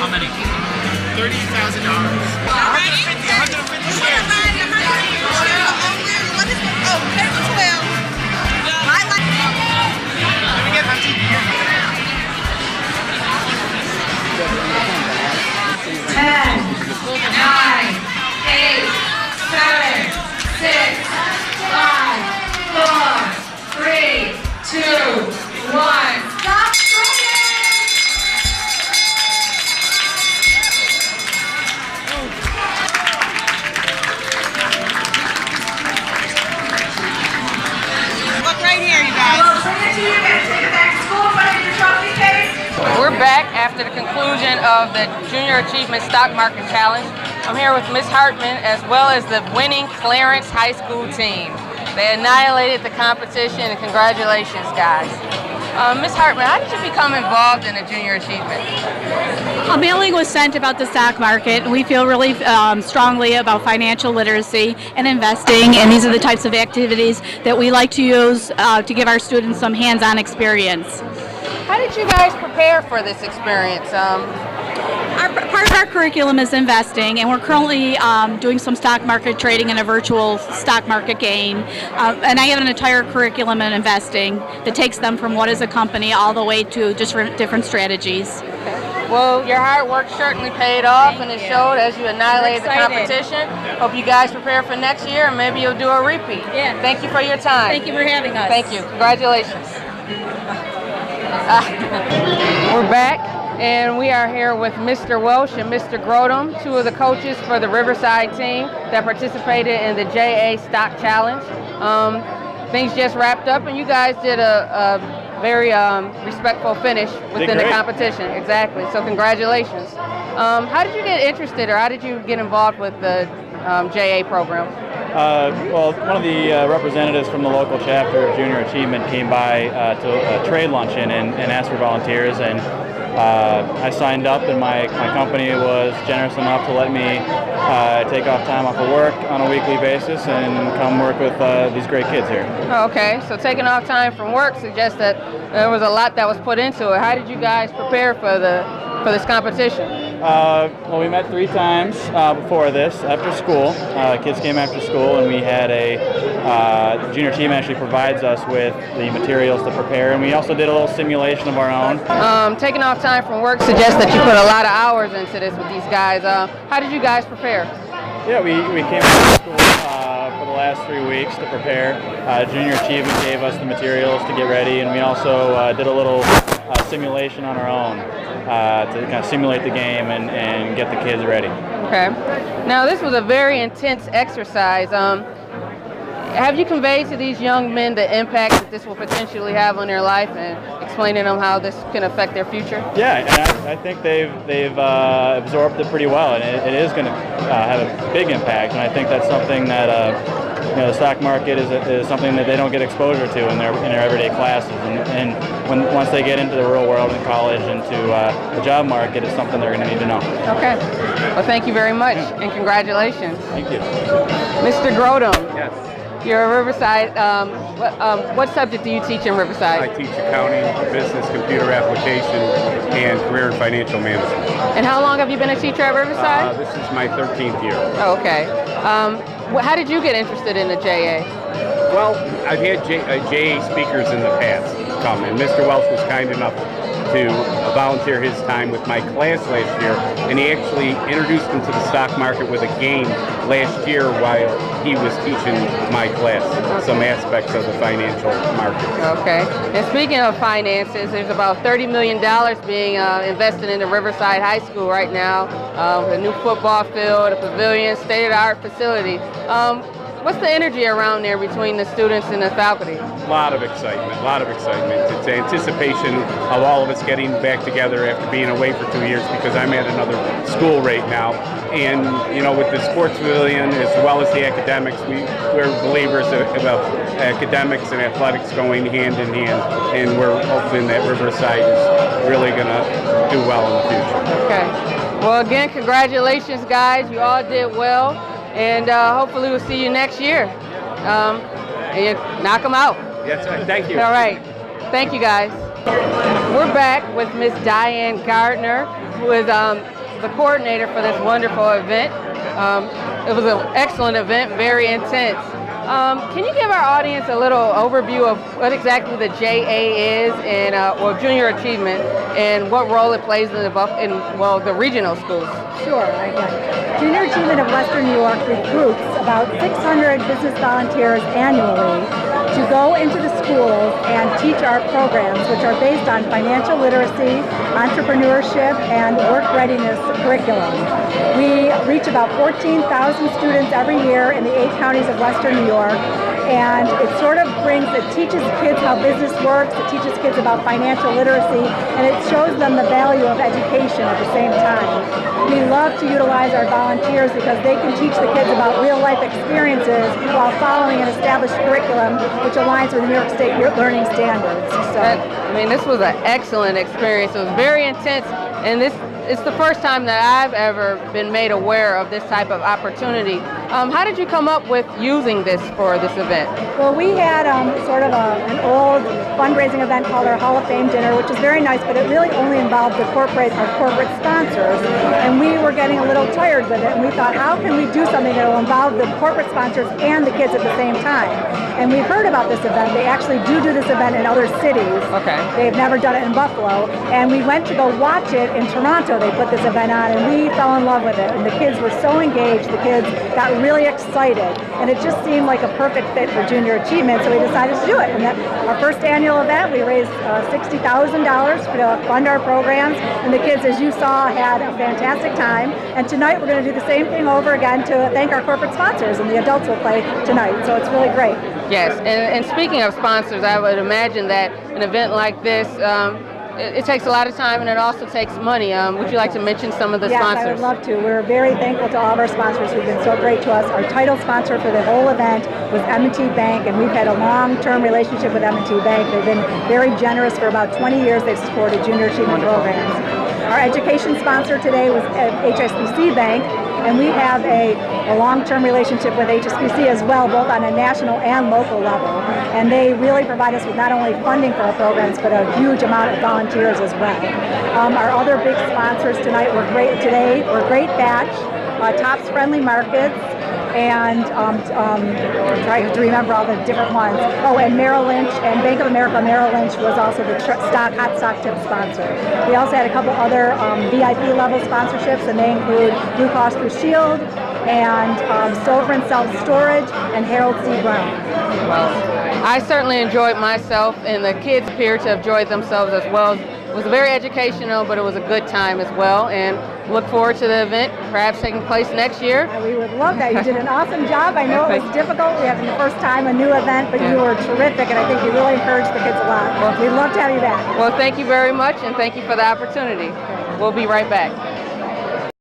How many? $30,000. 150 shares. What is it? Oh, 10 to 12. My life. Let me get my TV here. 10, 9, 8, 7, 6, 5, 4, 3, 2, 1. Stop singing! Look right here, you guys. We'll bring it to you and take it back to school in front of your trophy case. We're back after the conclusion of the Junior Achievement Stock Market Challenge. I'm here with Ms. Hartman as well as the winning Clarence High School team. They annihilated the competition, and congratulations, guys. Ms. Hartman, how did you become involved in the Junior Achievement? A mailing was sent about the stock market, and we feel really strongly about financial literacy and investing, and these are the types of activities that we like to use to give our students some hands-on experience. How did you guys prepare for this experience? Part of our curriculum is investing, and we're currently doing some stock market trading in a virtual stock market game. And I have an entire curriculum in investing that takes them from what is a company all the way to just different strategies. Well, your hard work certainly paid off, and it showed as you annihilated the competition. Hope you guys prepare for next year, and maybe you'll do a repeat. Yeah. Thank you for your time. Thank you for having us. Thank you. Congratulations. We're back, and we are here with Mr. Welsh and Mr. Grodum, two of the coaches for the Riverside team that participated in the JA Stock Challenge. Things just wrapped up, and you guys did a very respectful finish within the competition. Exactly. So congratulations. How did you get interested, or how did you get involved with the JA program? Well, one of the representatives from the local chapter of Junior Achievement came by to a trade luncheon and asked for volunteers, and I signed up, and my company was generous enough to let me take off time off of work on a weekly basis and come work with these great kids here. Oh, okay, so taking off time from work suggests that there was a lot that was put into it. How did you guys prepare for this competition? Well, we met 3 times before this, after school. Kids came after school, and we had the Junior Team actually provides us with the materials to prepare, and we also did a little simulation of our own. Taking off time from work suggests that you put a lot of hours into this with these guys. How did you guys prepare? Yeah, we came after school for the last 3 weeks to prepare. Junior Achievement gave us the materials to get ready, and we also did a little simulation on our own to kind of simulate the game and get the kids ready. Okay. Now, this was a very intense exercise. Have you conveyed to these young men the impact that this will potentially have on their life, and explaining to them how this can affect their future? Yeah, and I think they've absorbed it pretty well, and it is going to have a big impact. And I think that's something that the stock market is something that they don't get exposure to in their everyday classes, and once they get into the real world in college and to the job market, it's something they're going to need to know. Okay. Well, thank you very much, and congratulations. Thank you. Mr. Grodum. Yes. You're a Riverside. What subject do you teach in Riverside? I teach accounting, business, computer application, and career and financial management. And how long have you been a teacher at Riverside? This is my 13th year. Oh, okay. How did you get interested in the JA? Well, I've had JA speakers in the past come, and Mr. Welsh was kind enough to volunteer his time with my class last year, and he actually introduced him to the stock market with a game last year while he was teaching my class some aspects of the financial market. Okay. And speaking of finances, there's about $30 million being invested into Riverside High School right now. A new football field, a pavilion, state-of-the-art facility. What's the energy around there between the students and the faculty? A lot of excitement, a lot of excitement. It's anticipation of all of us getting back together after being away for 2 years, because I'm at another school right now. And, with the sports pavilion as well as the academics, we're believers about academics and athletics going hand in hand. And we're hoping that Riverside is really going to do well in the future. Okay. Well, again, congratulations, guys. You all did well. And hopefully we'll see you next year. And you knock them out. Yes, thank you. All right. Thank you, guys. We're back with Miss Diane Gardner, who is the coordinator for this wonderful event. It was an excellent event, very intense. Can you give our audience a little overview of what exactly the JA is and or Junior Achievement and what role it plays in the regional schools? Sure, I can. Junior Achievement of Western New York recruits about 600 business volunteers annually to go into the schools and teach our programs, which are based on financial literacy, entrepreneurship, and work readiness curriculum. We reach about 14,000 students every year in the 8 counties of Western New York, and it teaches kids how business works, it teaches kids about financial literacy, and it shows them the value of education at the same time. We love to utilize our volunteers because they can teach the kids about real life experiences while following an established curriculum which aligns with New York State learning standards. So, I mean, this was an excellent experience. It was very intense, and it's the first time that I've ever been made aware of this type of opportunity. How did you come up with using this for this event? Well, we had sort of an old fundraising event called our Hall of Fame dinner, which is very nice, but it really only involved our corporate sponsors, and we were getting a little tired with it, and we thought, how can we do something that will involve the corporate sponsors and the kids at the same time? And we heard about this event. They actually do this event in other cities. Okay. They've never done it in Buffalo, and we went to go watch it in Toronto. They put this event on, and we fell in love with it, and the kids were so engaged. The kids got really excited, and it just seemed like a perfect fit for Junior Achievement, so we decided to do it. And our first annual event, we raised $60,000 to fund our programs, and the kids, as you saw, had a fantastic time. And tonight we're going to do the same thing over again to thank our corporate sponsors, and the adults will play tonight, so it's really great. Yes, and speaking of sponsors, I would imagine that an event like this, it takes a lot of time and it also takes money. Would you like to mention some of the sponsors? Yes, I would love to. We're very thankful to all of our sponsors who've been so great to us. Our title sponsor for the whole event was M&T Bank, and we've had a long-term relationship with M&T Bank. They've been very generous. For about 20 years, they've supported Junior Achievement programs. Our education sponsor today was HSBC Bank, and we have a long-term relationship with HSBC as well, both on a national and local level. And they really provide us with not only funding for our programs, but a huge amount of volunteers as well. Our other big sponsors tonight were Great Great Batch, Tops Friendly Markets, and trying to remember all the different ones. Oh, and Merrill Lynch, and Bank of America Merrill Lynch was also the hot stock tip sponsor. We also had a couple other VIP level sponsorships, and they include Blue Cross Blue Shield, and Sovereign Self Storage, and Harold C. Brown. Well, I certainly enjoyed myself, and the kids appear to have enjoyed themselves as well. It was very educational, but it was a good time as well, and look forward to the event perhaps taking place next year. We would love that. You did an awesome job. I know it was difficult. We had the first time a new event, but you were terrific, and I think you really encouraged the kids a lot. We'd love to have you back. Well, thank you very much, and thank you for the opportunity. We'll be right back.